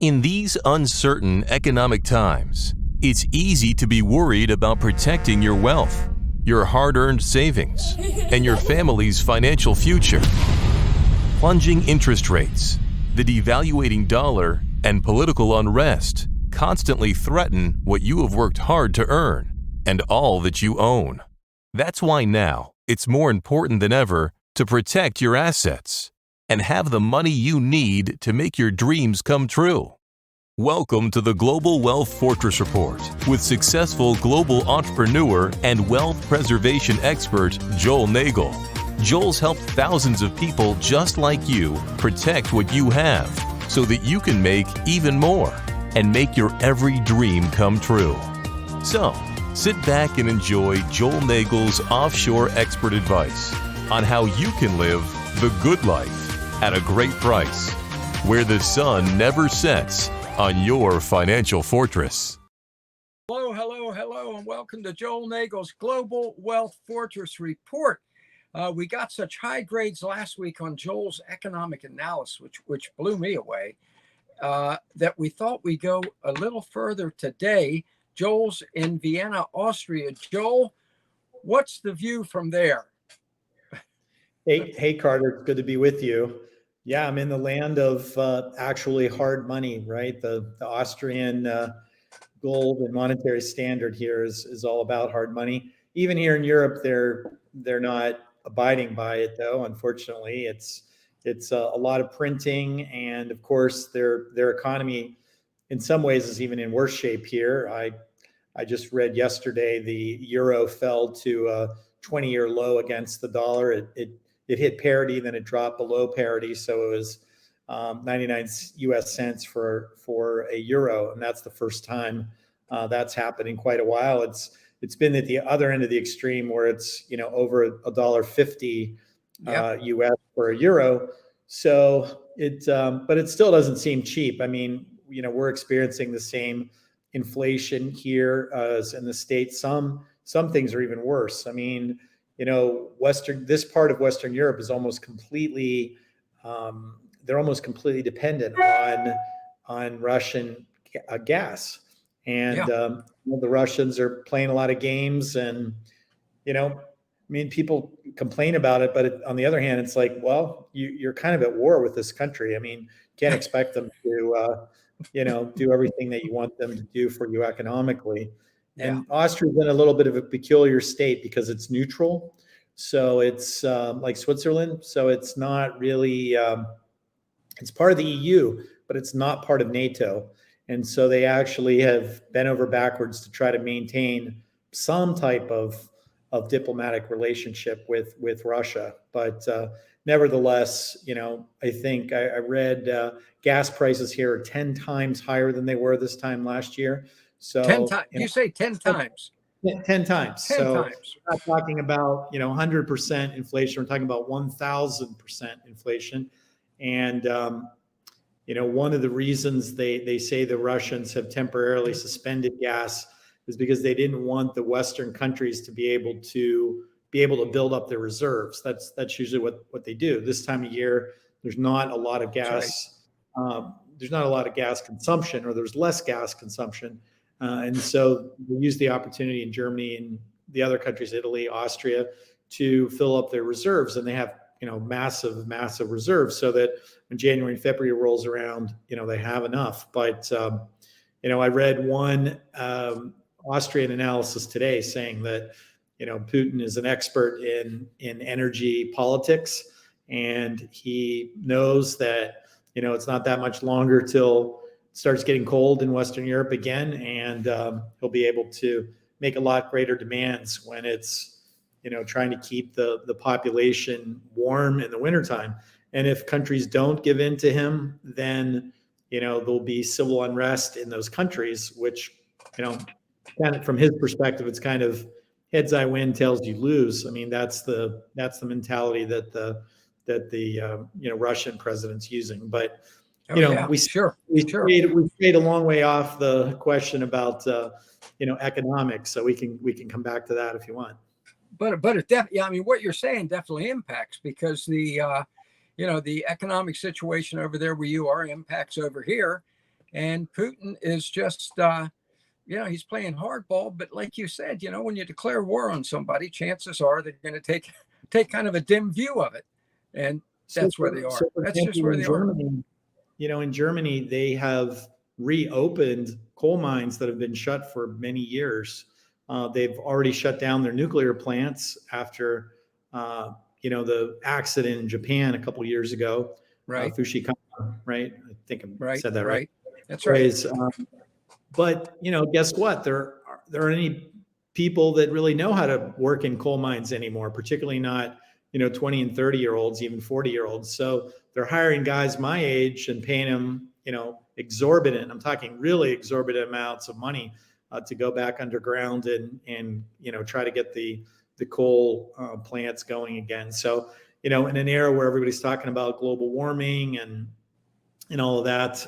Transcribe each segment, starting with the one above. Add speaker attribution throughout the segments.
Speaker 1: In these uncertain economic times, it's easy to be worried about protecting your wealth, your hard-earned savings, and your family's financial future. Plunging interest rates, the devaluating dollar, and political unrest constantly threaten what you have worked hard to earn and all that you own. That's why now it's more important than ever to protect your assets and have the money you need to make your dreams come true. Welcome to the Global Wealth Fortress Report with successful global entrepreneur and wealth preservation expert Joel Nagel. Joel's helped thousands of people just like you protect what you have so that you can make even more and make your every dream come true. So, sit back and enjoy Joel Nagel's offshore expert advice on how you can live the good life at a great price, where the sun never sets on your financial fortress.
Speaker 2: Hello, and welcome to Joel Nagel's Global Wealth Fortress Report. We got such high grades last week on Joel's economic analysis, which blew me away, that we thought we'd go a little further today. Joel's in Vienna, Austria. Joel, what's the view from there?
Speaker 3: Hey, Carter, good to be with you. Yeah, I'm in the land of actually hard money, right? The Austrian gold and monetary standard here is all about hard money. Even here in Europe, they're not abiding by it, though. Unfortunately, it's a lot of printing, and of course, their economy, in some ways, is even in worse shape here. I just read yesterday the euro fell to a 20-year low against the dollar. It hit parity, then it dropped below parity. So it was 99 US cents for a euro. And that's the first time that's happened in quite a while. It's been at the other end of the extreme where it's, over $1.50 US for a euro. So but it still doesn't seem cheap. I mean, we're experiencing the same inflation here as in the States. Some things are even worse. I mean, this part of Western Europe is almost completely, they're almost completely dependent on Russian gas. And the Russians are playing a lot of games, and, people complain about it, but on the other hand, it's like, well, you're kind of at war with this country. I mean, you can't expect them to, do everything that you want them to do for you economically. And Austria's in a little bit of a peculiar state because it's neutral. So it's like Switzerland. So it's not really, it's part of the EU, but it's not part of NATO. And so they actually have bent over backwards to try to maintain some type of diplomatic relationship with Russia. But nevertheless, I think I read gas prices here are 10 times higher than they were this time last year. So
Speaker 2: 10 times. You say 10 times.
Speaker 3: 10 times.
Speaker 2: 10
Speaker 3: so
Speaker 2: times.
Speaker 3: We're not talking about 100% inflation. We're talking about 1,000% inflation. And one of the reasons they say the Russians have temporarily suspended gas is because they didn't want the Western countries to be able to build up their reserves. That's usually what they do. This time of year, there's not a lot of gas. There's not a lot of gas consumption, or there's less gas consumption. And so we use the opportunity in Germany and the other countries, Italy, Austria, to fill up their reserves. And they have, massive reserves, so that when January and February rolls around, they have enough. But, I read one Austrian analysis today saying that, Putin is an expert in energy politics, and he knows that, it's not that much longer till it starts getting cold in Western Europe again, and he'll be able to make a lot greater demands when it's, trying to keep the population warm in the wintertime. And if countries don't give in to him, then, there'll be civil unrest in those countries, which, kind of from his perspective, it's kind of heads I win, tails you lose. I mean, that's the mentality that the Russian president's using. But we stayed a long way off the question about economics, so we can come back to that if you want.
Speaker 2: But it what you're saying definitely impacts, because the economic situation over there where you are impacts over here. and Putin is just, he's playing hardball. But like you said, when you declare war on somebody, chances are they're going to take kind of a dim view of it, and that's where they are.
Speaker 3: So for
Speaker 2: That's just
Speaker 3: example,
Speaker 2: where
Speaker 3: in
Speaker 2: they are.
Speaker 3: Germany, in Germany, they have reopened coal mines that have been shut for many years. They've already shut down their nuclear plants after, the accident in Japan a couple of years ago,
Speaker 2: Right.
Speaker 3: Fukushima, right? I think I said that right.
Speaker 2: That's right.
Speaker 3: Anyways, but guess what? There aren't any people that really know how to work in coal mines anymore, particularly not 20 and 30-year-olds, even 40-year-olds. So they're hiring guys my age and paying them exorbitant. I'm talking really exorbitant amounts of money to go back underground and try to get the coal plants going again. So in an era where everybody's talking about global warming and all of that,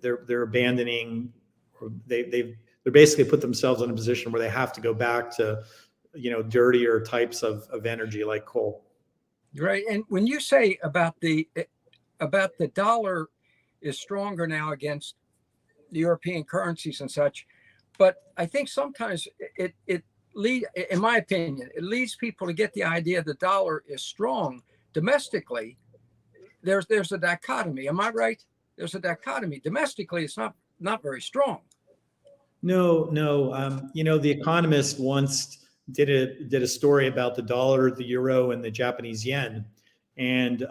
Speaker 3: they're abandoning, or they're basically put themselves in a position where they have to go back to dirtier types of energy like coal.
Speaker 2: Right. And when you say about the dollar is stronger now against the European currencies and such, but I think sometimes in my opinion, it leads people to get the idea the dollar is strong domestically. There's a dichotomy. Am I right? There's a dichotomy. Domestically, it's not very strong.
Speaker 3: No. The Economist once did a story about the dollar, the euro, and the Japanese yen, and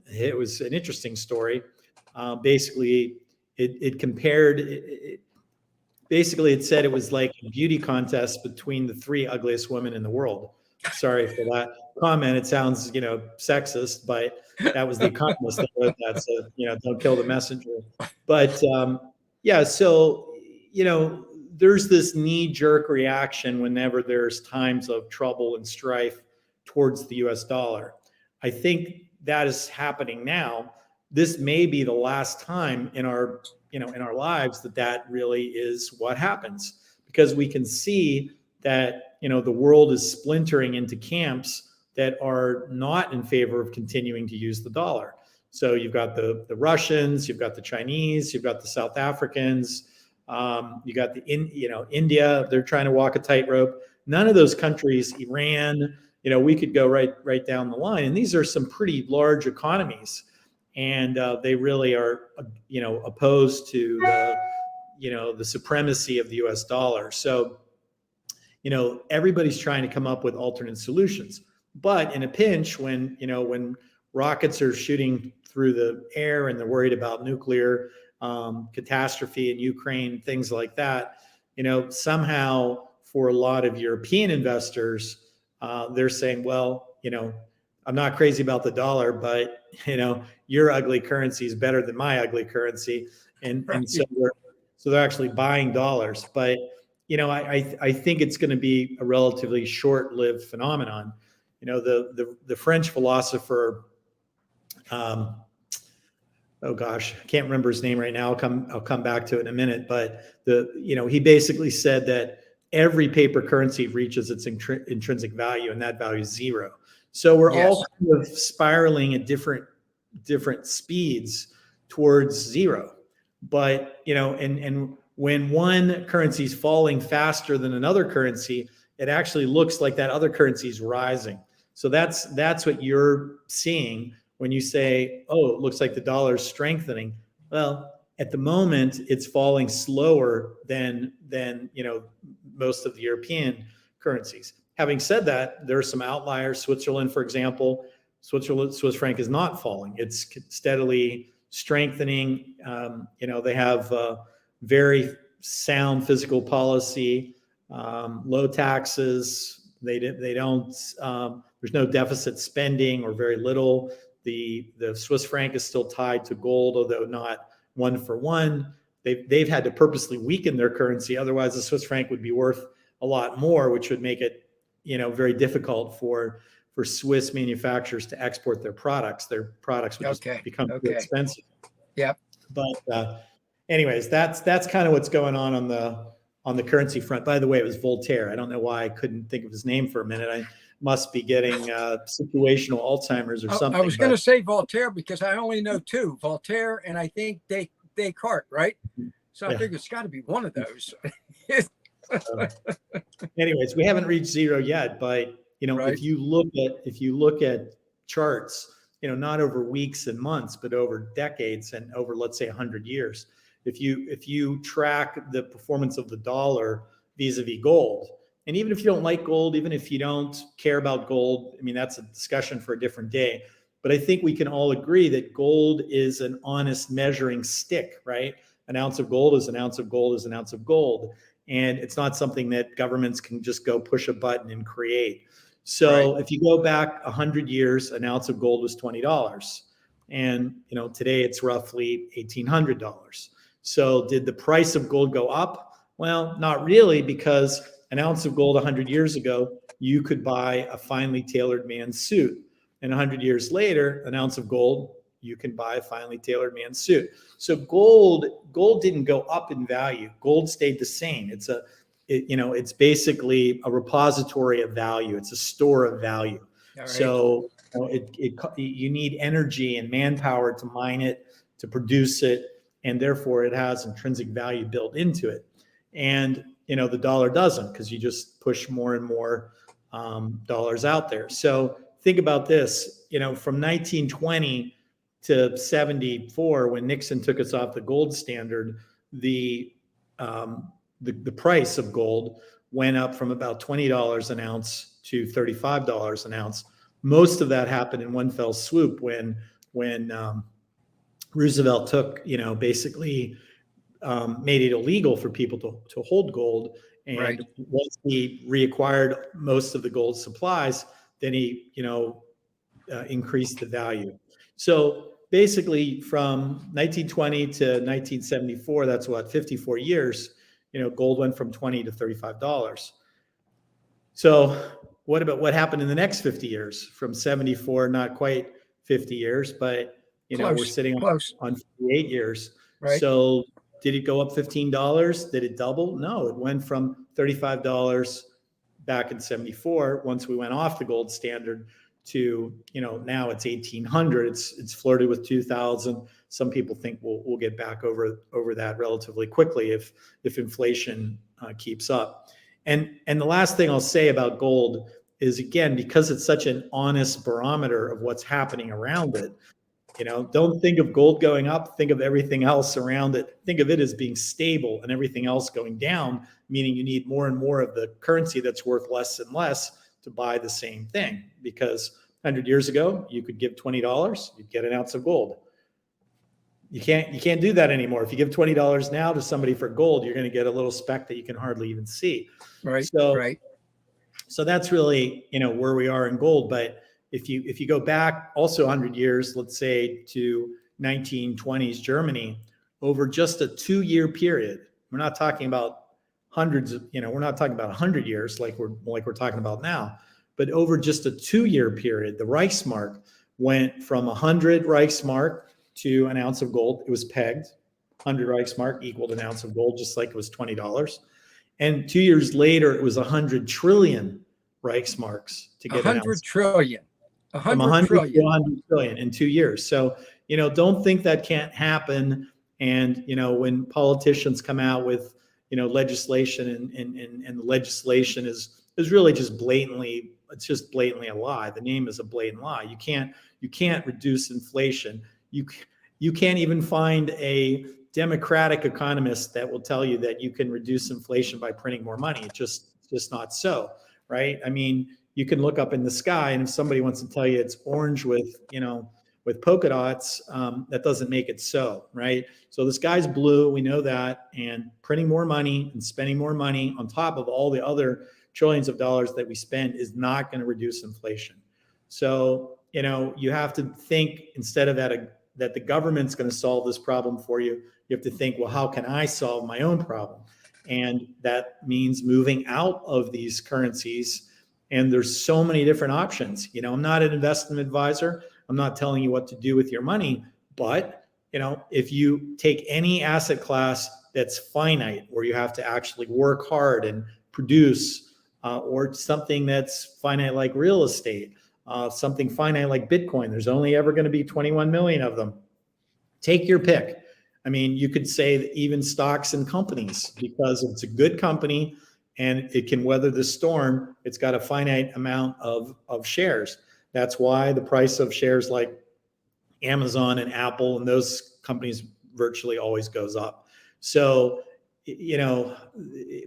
Speaker 3: it was an interesting story. Basically, it compared. Basically, it said it was like a beauty contest between the three ugliest women in the world. Sorry for that comment. It sounds sexist, but that was the Economist that wrote that. So don't kill the messenger. But yeah, so there's this knee-jerk reaction whenever there's times of trouble and strife towards the US dollar. I think that is happening now. This may be the last time in our lives that really is what happens, because we can see that the world is splintering into camps that are not in favor of continuing to use the dollar. So you've got the Russians, you've got the Chinese, you've got the South Africans, you got India. They're trying to walk a tightrope. None of those countries, Iran, we could go right down the line. And these are some pretty large economies, and they really are, opposed to the supremacy of the U.S. dollar. So, everybody's trying to come up with alternate solutions. But in a pinch, when rockets are shooting through the air and they're worried about nuclear catastrophe in Ukraine, things like that, somehow for a lot of European investors, they're saying, well, I'm not crazy about the dollar, but your ugly currency is better than my ugly currency, and so they're actually buying dollars. But I think it's going to be a relatively short-lived phenomenon. The French philosopher, oh gosh, I can't remember his name right now. I'll come back to it in a minute. But he basically said that every paper currency reaches its intrinsic value, and that value is zero. So we're all kind of spiraling at different speeds towards zero. But and when one currency is falling faster than another currency, it actually looks like that other currency is rising. So that's what you're seeing when you say, oh, it looks like the dollar is strengthening. Well, at the moment, it's falling slower than most of the European currencies. Having said that, there are some outliers. Switzerland, for example, Swiss franc is not falling. It's steadily strengthening. They have very sound fiscal policy, low taxes. They don't. There's no deficit spending or very little. The Swiss franc is still tied to gold, although not one for one. They've had to purposely weaken their currency. Otherwise, the Swiss franc would be worth a lot more, which would make it very difficult for Swiss manufacturers to export their products. Their products would just become too expensive.
Speaker 2: Yeah.
Speaker 3: But anyways, that's kind of what's going on the currency front. By the way, it was Voltaire. I don't know why I couldn't think of his name for a minute. must be getting situational Alzheimer's or something.
Speaker 2: I was going to say Voltaire because I only know two, Voltaire and I think Descartes, right? So I figured it's got to be one of those.
Speaker 3: Anyways, we haven't reached zero yet, but
Speaker 2: Right.
Speaker 3: if you look at charts, not over weeks and months, but over decades and over, let's say, 100 years, if you track the performance of the dollar vis-a-vis gold, and even if you don't like gold, even if you don't care about gold, I mean, that's a discussion for a different day. But I think we can all agree that gold is an honest measuring stick, right? An ounce of gold is an ounce of gold is an ounce of gold. And it's not something that governments can just go push a button and create. So if you go back 100 years, an ounce of gold was $20. And today it's roughly $1,800. So did the price of gold go up? Well, not really, because an ounce of gold 100 years ago, you could buy a finely tailored man's suit. And 100 years later, an ounce of gold, you can buy a finely tailored man's suit. So gold didn't go up in value. Gold stayed the same. It's basically a repository of value. It's a store of value. Right. So you need energy and manpower to mine it, to produce it, and therefore it has intrinsic value built into it. And the dollar doesn't, because you just push more and more dollars out there. So think about this. From 1920 to 74, when Nixon took us off the gold standard, the price of gold went up from about $20 an ounce to $35 an ounce. Most of that happened in one fell swoop when Roosevelt took, basically made it illegal for people to hold gold. And right. Once he reacquired most of the gold supplies, then he, increased the value. So basically from 1920 to 1974, that's 54 years, gold went from $20 to $35. So what happened in the next 50 years? From 74, not quite 50 years, but we're sitting on 58 years. Right. So did it go up $15? Did it double? No, it went from $35 back in 74, once we went off the gold standard, to now it's 1,800. It's flirted with 2,000. Some people think we'll get back over that relatively quickly if inflation keeps up. And the last thing I'll say about gold is, again, because it's such an honest barometer of what's happening around it. Don't think of gold going up, think of everything else around it. Think of it as being stable and everything else going down, meaning you need more and more of the currency that's worth less and less to buy the same thing. Because 100 years ago, you could give $20, you'd get an ounce of gold. You can't do that anymore. If you give $20 now to somebody for gold, you're going to get a little speck that you can hardly even see. Right. So that's really, where we are in gold. But if you go back also 100 years, let's say to 1920s Germany, over just a 2-year period, we're not talking about hundreds of, we're not talking about 100 years like we're talking about now, but over just a 2-year period, the Reichsmark went from 100 Reichsmark to an ounce of gold. It was pegged. 100 Reichsmark equaled an ounce of gold, just like it was $20. And 2 years later, it was 100 trillion Reichsmarks to get
Speaker 2: 100 trillion.
Speaker 3: From 100 to 100 trillion in 2 years. So, don't think that can't happen. And, when politicians come out with, legislation and the legislation is really just blatantly a lie. The name is a blatant lie. You can't reduce inflation. You can't even find a Democratic economist that will tell you that you can reduce inflation by printing more money. It's just not so, right? I mean, you can look up in the sky, and if somebody wants to tell you it's orange with polka dots, that doesn't make it so, right? So the sky's blue, we know that, and printing more money and spending more money on top of all the other trillions of dollars that we spend is not going to reduce inflation. So, you have to think, instead of that the government's going to solve this problem for you, you have to think, well, how can I solve my own problem? And that means moving out of these currencies. And there's so many different options. I'm not an investment advisor. I'm not telling you what to do with your money. But, if you take any asset class that's finite, where you have to actually work hard and produce, or something that's finite like real estate, something finite like Bitcoin. There's only ever going to be 21 million of them. Take your pick. I mean, you could say that even stocks and companies, because it's a good company and it can weather the storm, it's got a finite amount of shares. That's why the price of shares like Amazon and Apple and those companies virtually always goes up. So,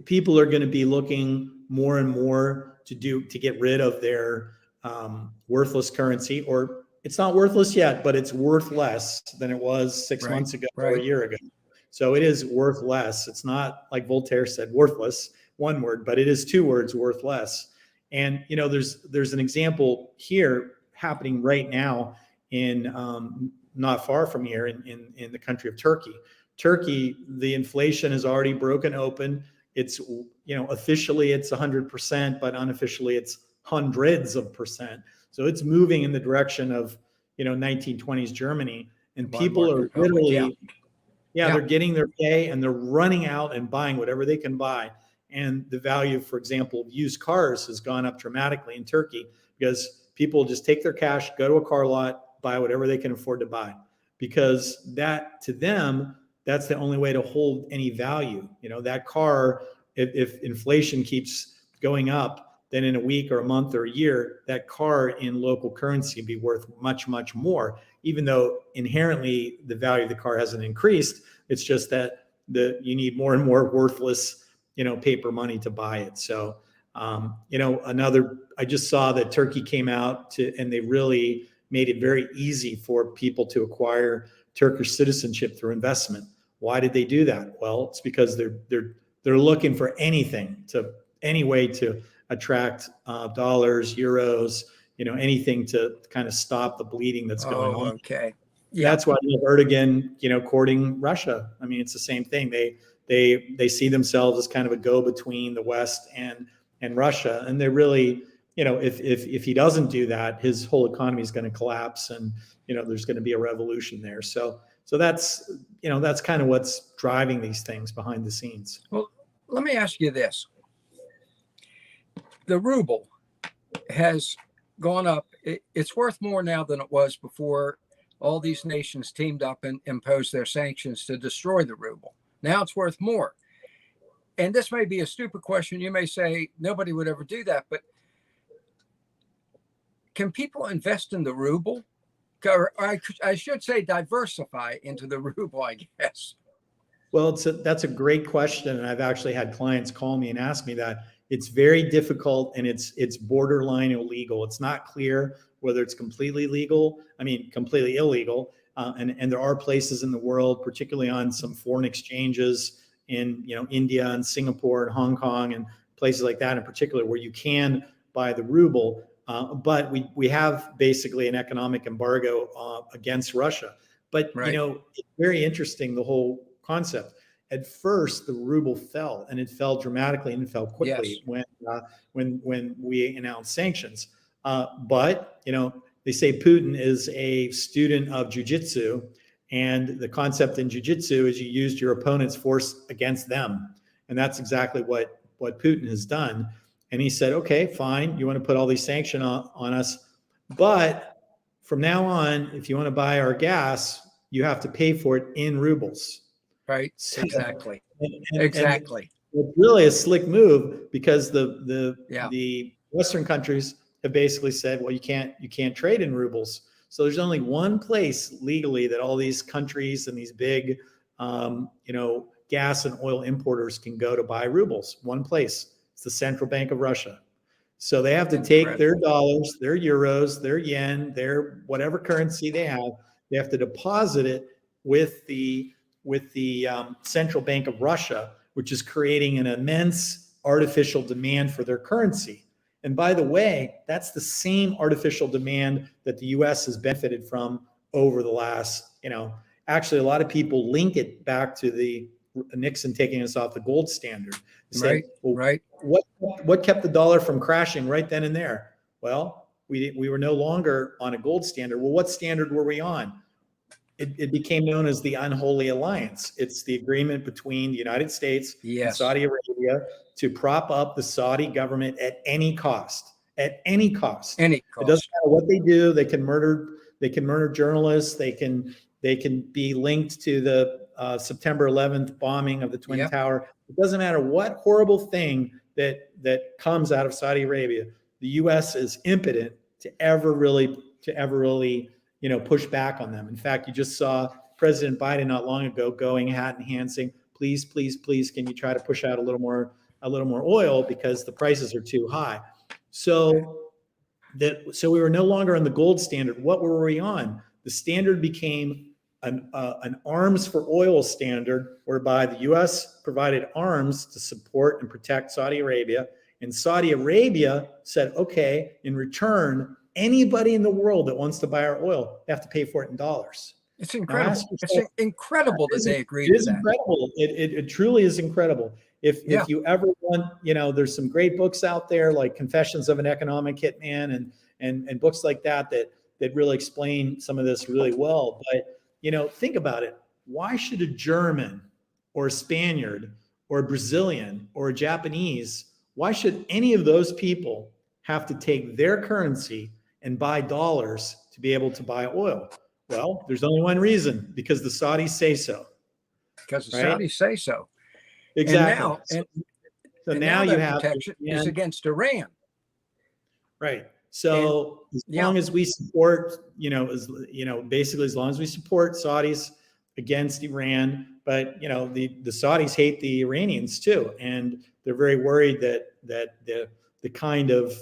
Speaker 3: people are going to be looking more and more to get rid of their worthless currency, or it's not worthless yet, but it's worth less than it was 6 months ago or a year ago. So it is worth less. It's not like Voltaire said, worthless, one word, but it is two words, worth less. And, there's an example here happening right now in not far from here in the country of Turkey. Turkey, the inflation has already broken open. It's, officially it's 100%, but unofficially it's hundreds of percent. So it's moving in the direction of, 1920s Germany, and people are literally, they're getting their pay and they're running out and buying whatever they can buy. And the value, for example, of used cars has gone up dramatically in Turkey because people just take their cash, go to a car lot, buy whatever they can afford to buy, because that, to them, that's the only way to hold any value. That car, if inflation keeps going up, then in a week or a month or a year, that car in local currency would be worth much, much more, even though inherently the value of the car hasn't increased. It's just that you need more and more worthless, paper money to buy it. So, I just saw that Turkey came out and they really made it very easy for people to acquire Turkish citizenship through investment. Why did they do that? Well, it's because they're looking for any way to attract dollars, euros, anything to kind of stop the bleeding that's going on.
Speaker 2: Okay. Yeah.
Speaker 3: That's why you have Erdogan, courting Russia. I mean, it's the same thing. They see themselves as kind of a go-between the West and Russia, and they really, if he doesn't do that, his whole economy is going to collapse, and there's going to be a revolution there. So that's kind of what's driving these things behind the scenes.
Speaker 2: Well, let me ask you this: the ruble has gone up. It's worth more now than it was before all these nations teamed up and imposed their sanctions to destroy the ruble. Now it's worth more. And this may be a stupid question. You may say nobody would ever do that, but can people invest in the ruble? Or I should say diversify into the ruble, I guess.
Speaker 3: Well, that's a great question. And I've actually had clients call me and ask me that. It's very difficult, and it's borderline illegal. It's not clear whether it's completely completely illegal. And there are places in the world, particularly on some foreign exchanges in India and Singapore and Hong Kong and places like that in particular, where you can buy the ruble. But we have basically an economic embargo against Russia. But it's very interesting, the whole concept. At first, the ruble fell, and it fell dramatically, and it fell quickly when we announced sanctions. But they say Putin is a student of jujitsu, and the concept in jujitsu is you used your opponent's force against them, and that's exactly what Putin has done. And he said, "Okay, fine, you want to put all these sanctions on us, but from now on, if you want to buy our gas, you have to pay for it in rubles."
Speaker 2: Right.
Speaker 3: So,
Speaker 2: exactly.
Speaker 3: Exactly. It's really a slick move, because the Western countries have basically said, well, you can't trade in rubles. So there's only one place legally that all these countries and these big, gas and oil importers can go to buy rubles. One place. It's the Central Bank of Russia. So they have to take their dollars, their euros, their yen, their whatever currency they have to deposit it with the Central Bank of Russia, which is creating an immense artificial demand for their currency. And by the way, that's the same artificial demand that the US has benefited from over the last, actually a lot of people link it back to the Nixon taking us off the gold standard.
Speaker 2: Right.
Speaker 3: What kept the dollar from crashing right then and there? Well, we were no longer on a gold standard. Well, what standard were we on? it became known as the unholy alliance. It's the agreement between the United States and Saudi Arabia to prop up the Saudi government at any cost. At any cost.
Speaker 2: Any
Speaker 3: It doesn't
Speaker 2: cost.
Speaker 3: matter what they do. They can murder journalists. They can be linked to the September 11th bombing of the Twin Tower. It doesn't matter what horrible thing that comes out of Saudi Arabia. The U.S. is impotent to ever really push back on them. In fact, you just saw President Biden not long ago going hat in hand saying, please, please, please, can you try to push out a little more oil because the prices are too high. So we were no longer on the gold standard. What were we on? The standard became an arms for oil standard, whereby the U.S. provided arms to support and protect Saudi Arabia. And Saudi Arabia said, okay, in return, anybody in the world that wants to buy our oil, they have to pay for it in dollars.
Speaker 2: It's incredible. It's incredible that they agreed to that.
Speaker 3: It is incredible. It truly is incredible. If you ever want, there's some great books out there like Confessions of an Economic Hitman and books like that really explain some of this really well. But, think about it. Why should a German or a Spaniard or a Brazilian or a Japanese, why should any of those people have to take their currency and buy dollars to be able to buy oil? Well, there's only one reason, because the Saudis say so.
Speaker 2: Because the Saudis say so.
Speaker 3: Exactly.
Speaker 2: And now you have protection is against Iran.
Speaker 3: Right. So as long as we support, basically as long as we support Saudis against Iran, but the Saudis hate the Iranians too, and they're very worried that the kind of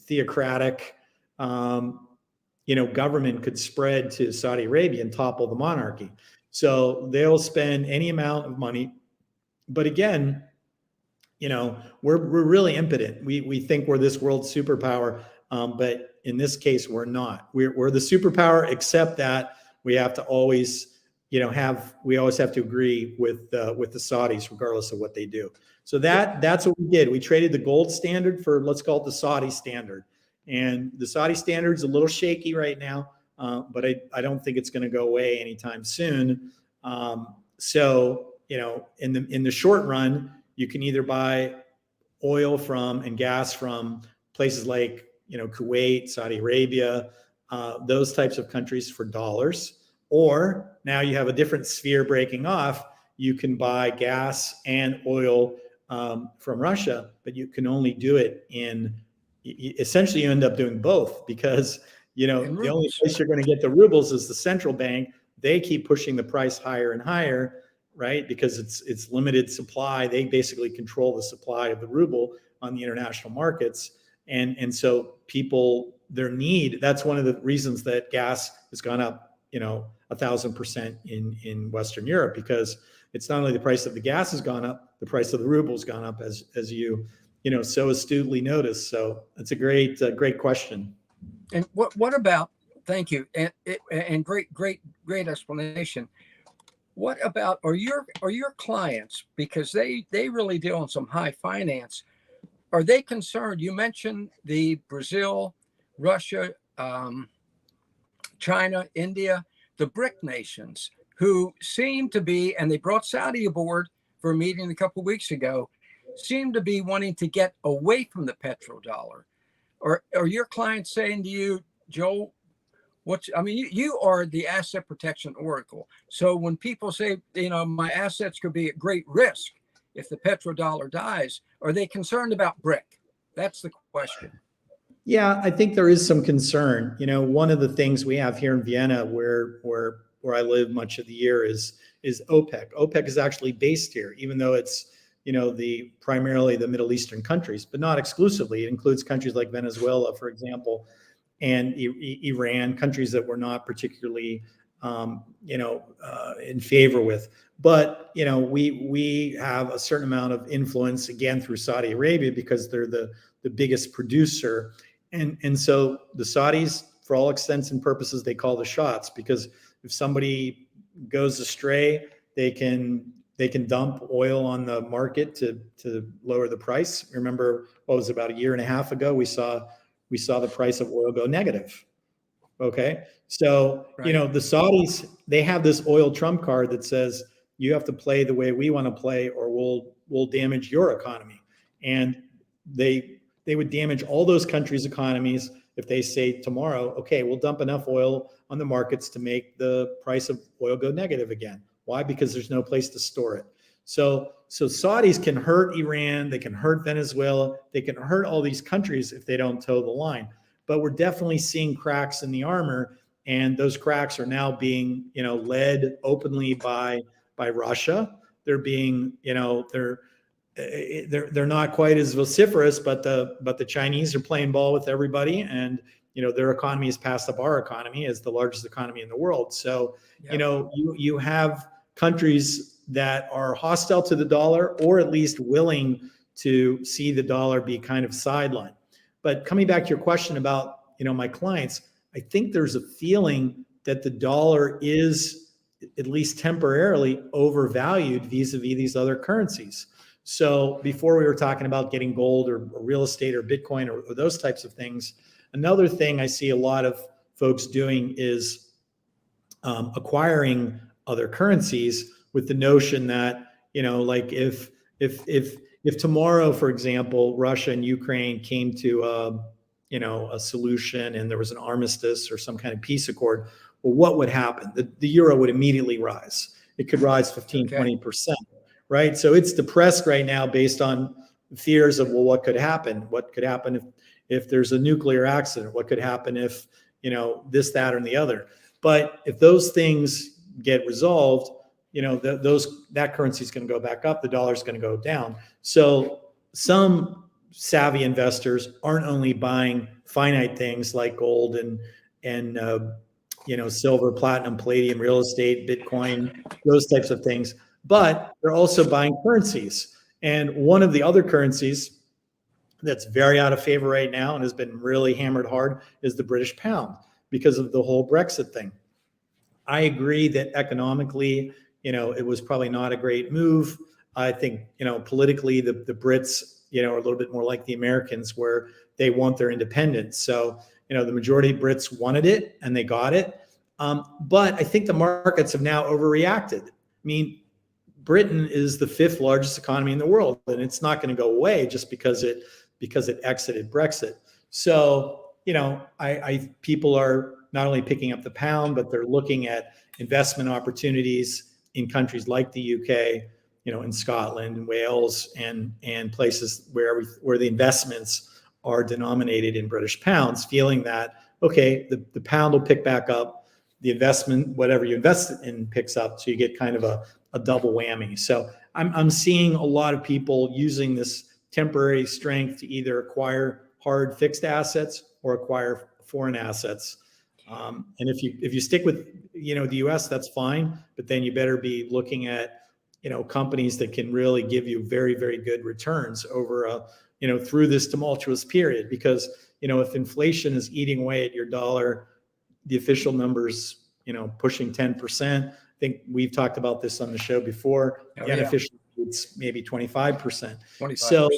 Speaker 3: theocratic government could spread to Saudi Arabia and topple the monarchy. So they'll spend any amount of money. But again, we're really impotent. We think we're this world superpower, but in this case, we're not. We're the superpower, except that we have to always, we always have to agree with the Saudis, regardless of what they do. So that's what we did. We traded the gold standard for, let's call it the Saudi standard. And the Saudi standard is a little shaky right now, but I don't think it's going to go away anytime soon. So in the short run, you can either buy oil from and gas from places like Kuwait, Saudi Arabia, those types of countries for dollars. Or now you have a different sphere breaking off. You can buy gas and oil from Russia, but you can only do it essentially you end up doing both, because the only place you're going to get the rubles is the central bank. They keep pushing the price higher and higher, right? Because it's limited supply. They basically control the supply of the ruble on the international markets. And so people, their need, that's one of the reasons that gas has gone up, 1,000% in Western Europe, because it's not only the price of the gas has gone up, the price of the ruble has gone up, as you so astutely noticed. So it's a great question.
Speaker 2: And what about, thank you. And great explanation. What about, are your clients, because they really deal in some high finance, are they concerned? You mentioned the Brazil, Russia, China, India, the BRIC nations, who seem to be, and they brought Saudi aboard for a meeting a couple of weeks ago, seem to be wanting to get away from the petrodollar. Or are your clients saying to you, Joel, you are the asset protection oracle. So when people say, my assets could be at great risk if the petrodollar dies, are they concerned about BRIC? That's the question.
Speaker 3: Yeah, I think there is some concern. One of the things we have here in Vienna, where I live much of the year, is OPEC. OPEC is actually based here, even though it's primarily the Middle Eastern countries, but not exclusively. It includes countries like Venezuela, for example, and Iran, countries that we're not particularly, in favor with. But we have a certain amount of influence, again, through Saudi Arabia, because they're the biggest producer, and so the Saudis, for all intents and purposes, they call the shots, because if somebody goes astray, they can dump oil on the market to lower the price. Remember, what was it, about a year and a half ago, we saw the price of oil go negative. Okay. So,
Speaker 2: Right.
Speaker 3: the Saudis, they have this oil trump card that says you have to play the way we want to play or we'll damage your economy. And they would damage all those countries' economies if they say tomorrow, okay, we'll dump enough oil on the markets to make the price of oil go negative again. Why? Because there's no place to store it. So Saudis can hurt Iran, they can hurt Venezuela, they can hurt all these countries if they don't toe the line. But we're definitely seeing cracks in the armor, and those cracks are now being, led openly by Russia. They're being, they're not quite as vociferous, but the Chinese are playing ball with everybody, and their economy has passed up our economy as the largest economy in the world. So you have countries that are hostile to the dollar, or at least willing to see the dollar be kind of sidelined. But coming back to your question about my clients, I think there's a feeling that the dollar is at least temporarily overvalued vis-a-vis these other currencies. So before we were talking about getting gold or real estate or Bitcoin or those types of things, another thing I see a lot of folks doing is acquiring other currencies with the notion that, like if tomorrow, for example, Russia and Ukraine came to a solution and there was an armistice or some kind of peace accord, well, what would happen? The euro would immediately rise. It could rise 15, 20%. Right. So it's depressed right now based on fears of, well, what could happen? What could happen if there's a nuclear accident? What could happen if, this, that, or the other? But if those things get resolved, that currency is going to go back up. The dollar is going to go down. So some savvy investors aren't only buying finite things like gold and silver, platinum, palladium, real estate, Bitcoin, those types of things, but they're also buying currencies. And one of the other currencies that's very out of favor right now and has been really hammered hard is the British pound because of the whole Brexit thing. I agree that economically, it was probably not a great move. I think, politically, the Brits, are a little bit more like the Americans where they want their independence. So, the majority of Brits wanted it and they got it. But I think the markets have now overreacted. I mean, Britain is the 5th largest economy in the world, and it's not going to go away just because it exited Brexit. So, people are not only picking up the pound, but they're looking at investment opportunities in countries like the UK, in Scotland and Wales and places where the investments are denominated in British pounds, feeling that, okay, the pound will pick back up, the investment, whatever you invest in, picks up. So you get kind of a double whammy. So I'm seeing a lot of people using this temporary strength to either acquire hard fixed assets or acquire foreign assets. And if you stick with the US, that's fine, but then you better be looking at companies that can really give you very, very good returns over through this tumultuous period. Because if inflation is eating away at your dollar, the official numbers pushing 10%. I think we've talked about this on the show before. The unofficial it's maybe 25%.
Speaker 2: 25%.
Speaker 3: So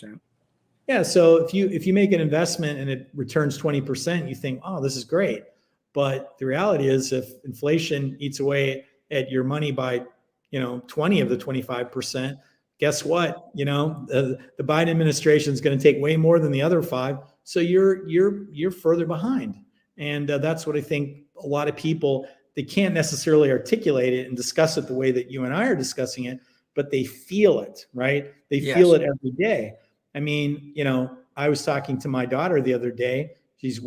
Speaker 3: yeah, so if you make an investment and it returns 20%, you think, oh, this is great. But the reality is, if inflation eats away at your money by 20 of the 25%, guess what? The Biden administration is going to take way more than the other 5. So you're further behind. And that's what I think a lot of people, they can't necessarily articulate it and discuss it the way that you and I are discussing it, but they feel it, right? They feel it every day. I mean, I was talking to my daughter the other day. She's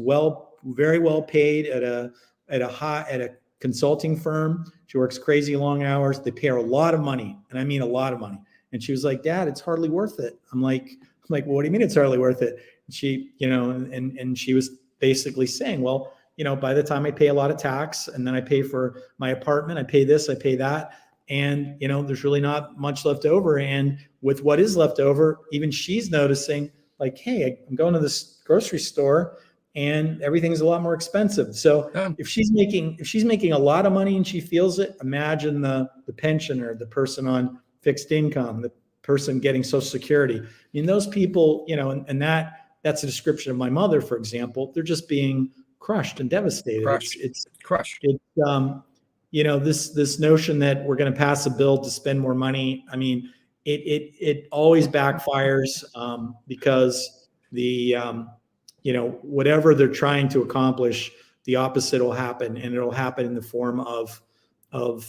Speaker 3: very well paid at a consulting firm. She works crazy long hours. They pay her a lot of money, and I mean a lot of money. And she was like, "Dad, it's hardly worth it." I'm like, well, what do you mean it's hardly worth it? And she, and she was basically saying, well, by the time I pay a lot of tax and then I pay for my apartment, I pay this, I pay that. And, there's really not much left over. And with what is left over, even she's noticing like, hey, I'm going to this grocery store and everything's a lot more expensive. So if she's making a lot of money and she feels it, imagine the pensioner, the person on fixed income, the person getting Social Security. I mean, those people, and that's a description of my mother, for example. They're just being crushed and devastated.
Speaker 2: Crushed.
Speaker 3: It's
Speaker 2: Crushed.
Speaker 3: you know, this notion that we're going to pass a bill to spend more money. I mean, it always backfires because you know, whatever they're trying to accomplish, the opposite will happen, and it'll happen in the form of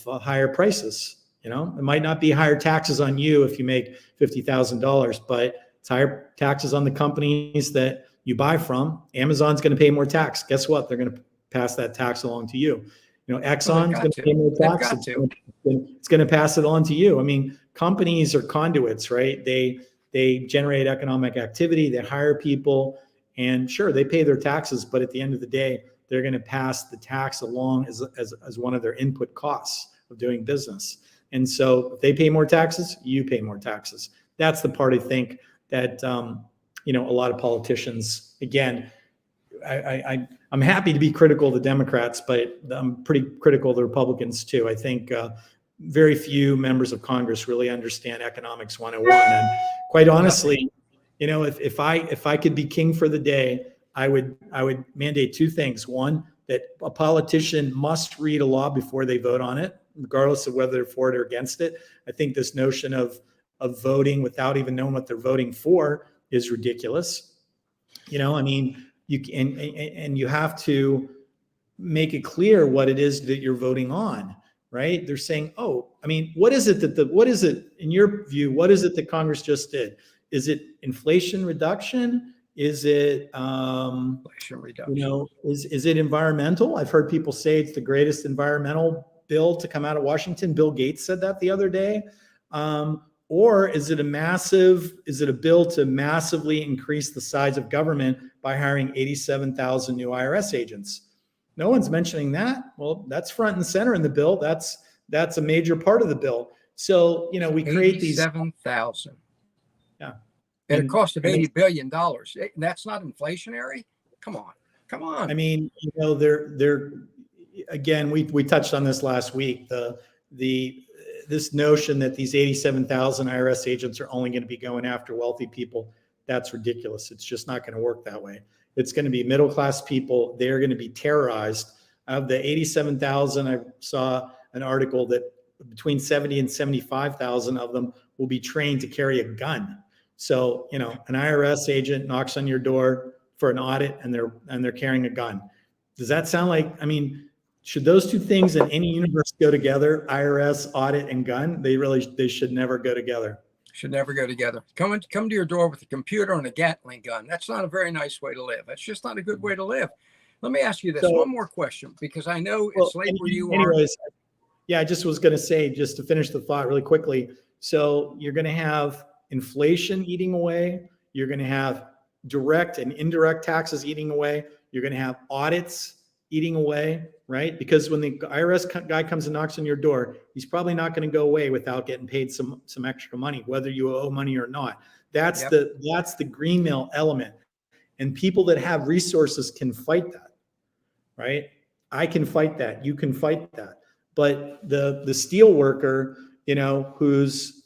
Speaker 3: higher prices. You know, it might not be higher taxes on you if you make $50,000, but it's higher taxes on the companies that you buy from. Amazon's going to pay more tax. Guess what? They're going to pass that tax along to you. You know, Exxon's going to pay more tax. It's going to pass it on to you. I mean, companies are conduits, right? They generate economic activity. They hire people, and sure, they pay their taxes, but at the end of the day, they're going to pass the tax along as one of their input costs of doing business. And so if they pay more taxes, you pay more taxes. That's the part I think that, you know, a lot of politicians, again, I'm happy to be critical of the Democrats, but I'm pretty critical of the Republicans too. I think very few members of Congress really understand economics 101. And quite honestly, you know, if I could be king for the day, I would mandate two things. One, that a politician must read a law before they vote on it, regardless of whether they're for it or against it. I think this notion of voting without even knowing what they're voting for is ridiculous. You know, I mean, and you have to make it clear what it is that you're voting on, right? They're saying, oh, I mean, what is it in your view, what is it that Congress just did? Is it inflation reduction? Is it,
Speaker 2: inflation reduction?
Speaker 3: You know, is it environmental? I've heard people say it's the greatest environmental bill to come out of Washington. Bill Gates said that the other day. Or is it a bill to massively increase the size of government by hiring 87,000 new IRS agents? No one's mentioning that. Well, that's front and center in the bill. That's a major part of the bill. So, you know, we create these
Speaker 2: 87,000.
Speaker 3: Yeah.
Speaker 2: At a cost of $80 billion. That's not inflationary? Come on.
Speaker 3: I mean, you know, they're again, we touched on this last week. This notion that these 87,000 IRS agents are only going to be going after wealthy people, that's ridiculous. It's just not going to work that way. It's going to be middle-class people. They're going to be terrorized. Of the 87,000, I saw an article that between 70 and 75,000 of them will be trained to carry a gun. So, you know, an IRS agent knocks on your door for an audit and they're carrying a gun. Does that sound like, I mean, should those two things in any universe go together? IRS, audit, and gun? They should never go together.
Speaker 2: Should never go together. Come to your door with a computer and a Gatling gun. That's not a very nice way to live. That's just not a good way to live. Let me ask you this one more question, because I know it's late where you are.
Speaker 3: Yeah, I just was going to say, just to finish the thought really quickly. So you're going to have inflation eating away. You're going to have direct and indirect taxes eating away. You're going to have audits eating away, right? Because when the IRS guy comes and knocks on your door, he's probably not going to go away without getting paid some extra money, whether you owe money or not. That's the green mill element. And people that have resources can fight that, right? I can fight that. You can fight that. But the steel worker, you know, who's,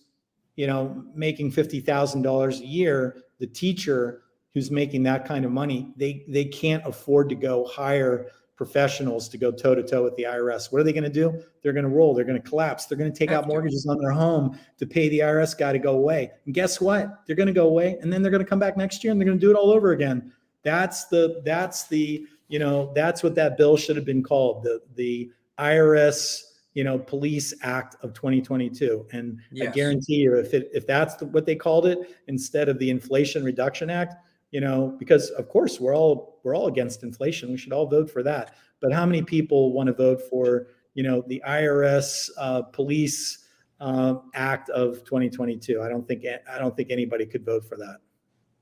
Speaker 3: you know, making $50,000 a year, the teacher who's making that kind of money, they can't afford to go hire professionals to go toe to toe with the IRS. What are they going to do? They're going to roll. They're going to collapse. They're going to take out mortgages on their home to pay the IRS guy to go away. And guess what? They're going to go away, and then they're going to come back next year and they're going to do it all over again. That's you know, that's what that bill should have been called, the IRS, you know, Police Act of 2022. And yes. I guarantee you, if that's what they called it instead of the Inflation Reduction Act, you know, because of course we're all against inflation. We should all vote for that. But how many people want to vote for, you know, the IRS Police Act of 2022? I don't think anybody could vote for that.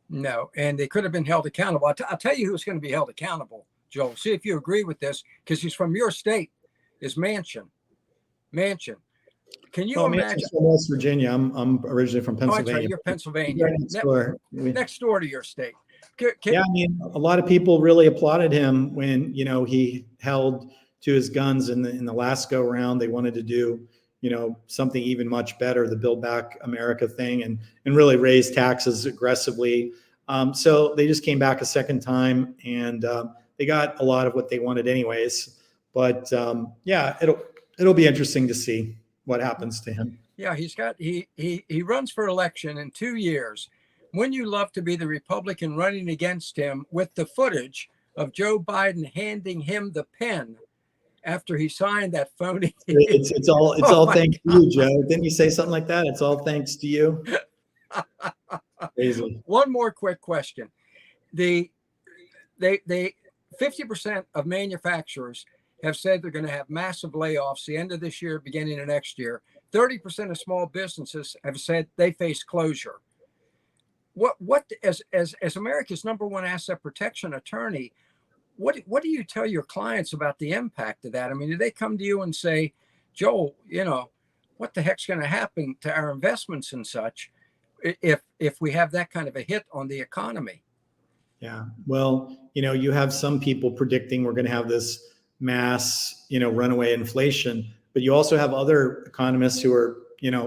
Speaker 2: No, and they could have been held accountable. I'll tell you who's going to be held accountable, Joel. See if you agree with this, because he's from your state. Is Manchin. Can you imagine?
Speaker 3: From West Virginia. I'm originally from Pennsylvania.
Speaker 2: Oh, right. You're Pennsylvania.
Speaker 3: Right
Speaker 2: next door to your state.
Speaker 3: Yeah, I mean, a lot of people really applauded him when, you know, he held to his guns in the last go round. They wanted to do, you know, something even much better, the Build Back America thing, and really raise taxes aggressively. So they just came back a second time, and they got a lot of what they wanted anyways. But yeah, it'll be interesting to see what happens to him.
Speaker 2: Yeah, he runs for election in 2 years. Wouldn't you love to be the Republican running against him with the footage of Joe Biden handing him the pen after he signed that phony?
Speaker 3: It's all thanks to you, Joe. Didn't you say something like that? It's all thanks to you. Crazy.
Speaker 2: One more quick question. They 50% of manufacturers have said they're going to have massive layoffs the end of this year, beginning of next year. 30% of small businesses have said they face closure. What as America's #1 asset protection attorney, what do you tell your clients about the impact of that? I mean, do they come to you and say, Joel, what the heck's going to happen to our investments and such if we have that kind of a hit on the economy?
Speaker 3: Yeah. Well, you have some people predicting we're going to have this mass, runaway inflation, but you also have other economists who are,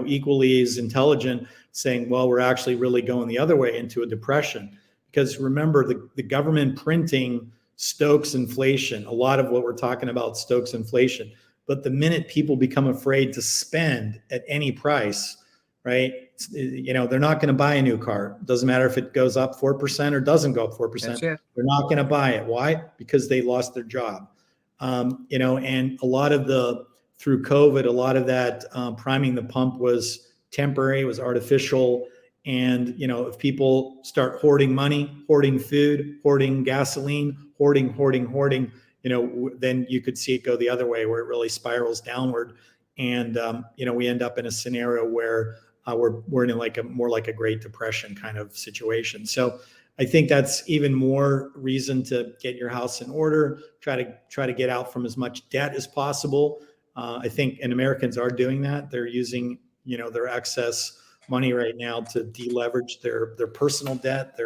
Speaker 3: equally as intelligent saying, well, we're actually really going the other way into a depression. Because remember, the government printing stokes inflation. A lot of what we're talking about stokes inflation. But the minute people become afraid to spend at any price, right? They're not going to buy a new car. Doesn't matter if it goes up 4% or doesn't go up 4%. They're not going to buy it. Why? Because they lost their job. And a lot of through COVID, a lot of that priming the pump was temporary, was artificial. And, if people start hoarding money, hoarding food, hoarding gasoline, hoarding, then you could see it go the other way where it really spirals downward. And, we end up in a scenario where we're in more like a Great Depression kind of situation. So I think that's even more reason to get your house in order, try to get out from as much debt as possible. I think, and Americans are doing that. They're using, their excess money right now to deleverage their personal debt,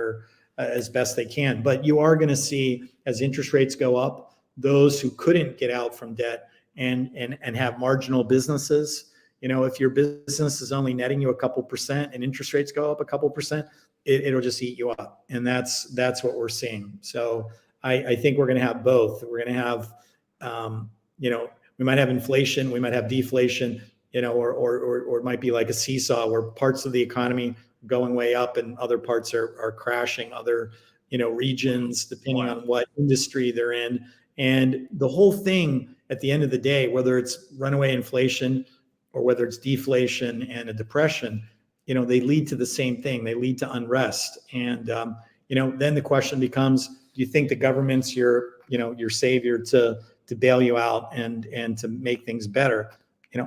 Speaker 3: as best they can. But you are going to see, as interest rates go up, those who couldn't get out from debt and have marginal businesses, if your business is only netting you a couple percent and interest rates go up a couple percent, it'll just eat you up. And that's what we're seeing. So I think we're going to have both. We're going to have, we might have inflation, we might have deflation, or it might be like a seesaw where parts of the economy going way up and other parts are crashing, other, regions, depending on what industry they're in. And the whole thing at the end of the day, whether it's runaway inflation or whether it's deflation and a depression, they lead to the same thing. They lead to unrest. And, then the question becomes, do you think the government's your savior to bail you out and to make things better?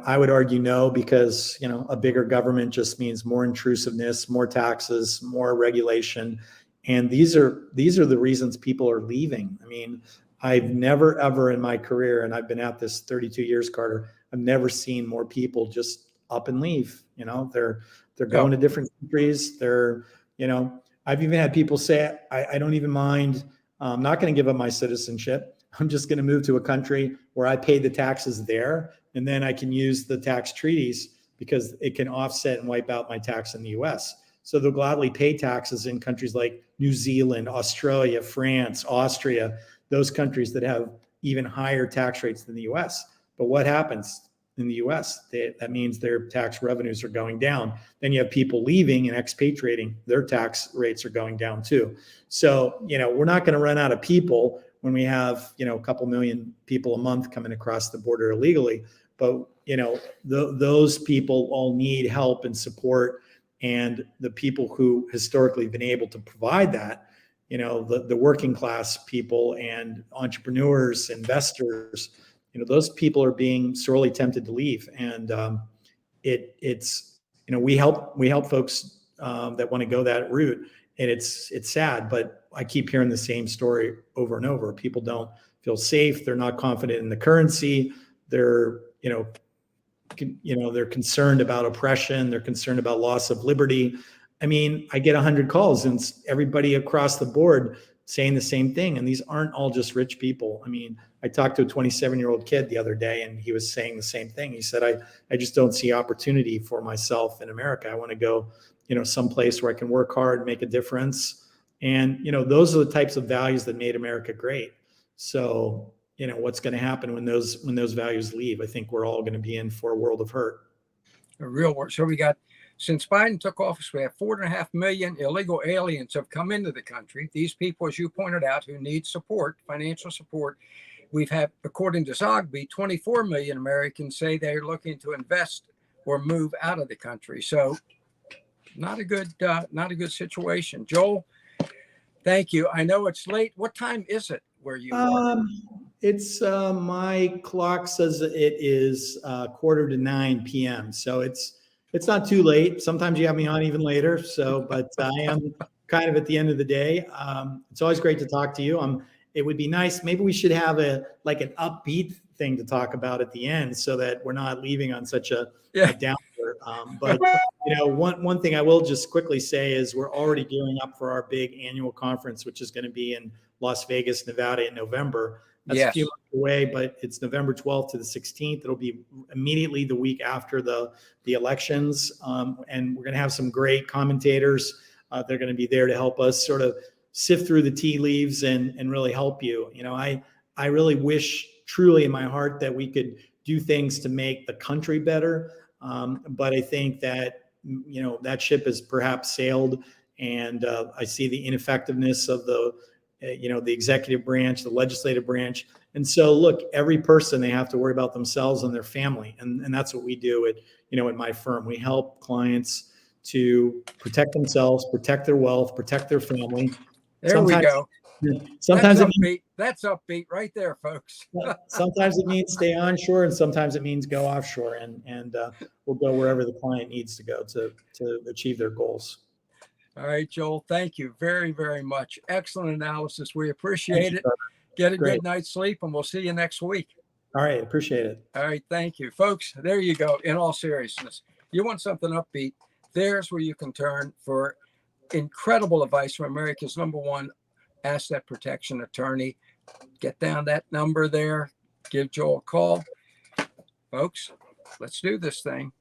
Speaker 3: I would argue no, because, a bigger government just means more intrusiveness, more taxes, more regulation. And these are the reasons people are leaving. I mean, I've never, ever in my career, and I've been at this 32 years, Carter, I've never seen more people just up and leave. They're going to different countries. I've even had people say, I don't even mind. I'm not going to give up my citizenship. I'm just going to move to a country where I pay the taxes there, and then I can use the tax treaties because it can offset and wipe out my tax in the US. So they'll gladly pay taxes in countries like New Zealand, Australia, France, Austria, those countries that have even higher tax rates than the US. But what happens in the US? That means their tax revenues are going down. Then you have people leaving and expatriating, their tax rates are going down too. So, we're not going to run out of people when we have, a couple million people a month coming across the border illegally. But, those people all need help and support. And the people who historically have been able to provide that, the working class people and entrepreneurs, investors, those people are being sorely tempted to leave. And it's we help folks that want to go that route. And it's sad, but I keep hearing the same story over and over. People don't feel safe. They're not confident in the currency. They're, they're concerned about oppression. They're concerned about loss of liberty. I mean, I get 100 calls and everybody across the board saying the same thing. And these aren't all just rich people. I mean, I talked to a 27-year-old kid the other day and he was saying the same thing. He said, I just don't see opportunity for myself in America. I want to go, someplace where I can work hard, make a difference. And, those are the types of values that made America great. So, what's going to happen when those values leave? I think we're all going to be in for a world of hurt.
Speaker 2: A real world. So we got, since Biden took office, we have 4.5 million illegal aliens have come into the country. These people, as you pointed out, who need support, financial support. We've had, according to Zogby, 24 million Americans say they're looking to invest or move out of the country. So not a good situation. Joel, thank you. I know it's late. What time is it where you are?
Speaker 3: It's my clock says it is 8:45 p.m. So it's not too late. Sometimes you have me on even later. So, but I am kind of at the end of the day. It's always great to talk to you. It would be nice. Maybe we should have an upbeat thing to talk about at the end, so that we're not leaving on such a downer. But one thing I will just quickly say is we're already gearing up for our big annual conference, which is going to be in Las Vegas, Nevada in November. That's a few months away, but it's November 12th to the 16th. It'll be immediately the week after the elections. And we're going to have some great commentators. They're going to be there to help us sort of sift through the tea leaves and really help you. I really wish truly in my heart that we could do things to make the country better. But I think that, that ship has perhaps sailed, and I see the ineffectiveness of the executive branch, the legislative branch. And so look, every person, they have to worry about themselves and their family. And that's what we do at my firm. We help clients to protect themselves, protect their wealth, protect their family.
Speaker 2: We go.
Speaker 3: Sometimes
Speaker 2: that's upbeat right there, folks.
Speaker 3: Sometimes it means stay onshore, and sometimes it means go offshore, and we'll go wherever the client needs to go to achieve their goals.
Speaker 2: All right, Joel, thank you very, very much. Excellent analysis. We appreciate it. Get a good night's sleep, and we'll see you next week.
Speaker 3: All right, appreciate it.
Speaker 2: All right, thank you. Folks, there you go. In all seriousness, you want something upbeat, there's where you can turn for incredible advice from America's #1 asset protection attorney. Get down that number there. Give Joel a call. Folks, let's do this thing.